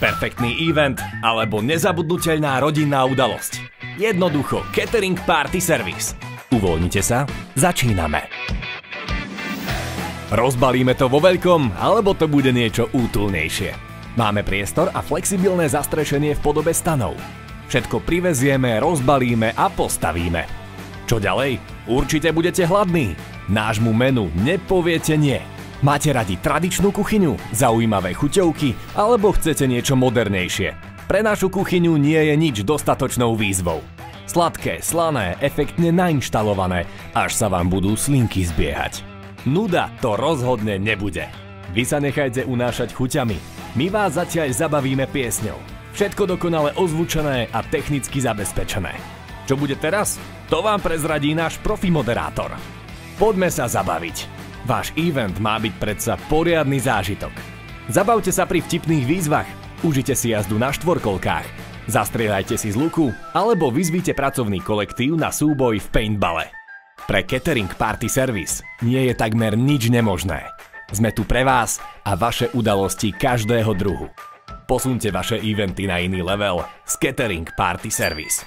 perfektný event alebo nezabudnuteľná rodinná udalosť. Jednoducho Catering Party Service. Uvoľnite sa, začíname. Rozbalíme to vo veľkom, alebo to bude niečo útulnejšie. Máme priestor a flexibilné zastrešenie v podobe stanov. Všetko privezieme, rozbalíme a postavíme. Čo ďalej? Určite budete hladní. Nášmu menu nepoviete nie. Máte radi tradičnú kuchyňu, zaujímavé chuťovky alebo chcete niečo modernejšie? Pre našu kuchyňu nie je nič dostatočnou výzvou. Sladké, slané, efektne nainštalované, až sa vám budú slinky zbiehať. Nuda to rozhodne nebude. Vy sa nechajte unášať chuťami. My vás zatiaľ zabavíme piesňou. Všetko dokonale ozvučené a technicky zabezpečené. Čo bude teraz? To vám prezradí náš profi moderátor. Poďme sa zabaviť. Váš event má byť predsa poriadny zážitok. Zabavte sa pri vtipných výzvach, užite si jazdu na štvorkolkách, zastrieľajte si z luku alebo vyzvite pracovný kolektív na súboj v paintballe. Pre Catering Party Service nie je takmer nič nemožné. Sme tu pre vás a vaše udalosti každého druhu. Posunte vaše eventy na iný level s Catering Party Service.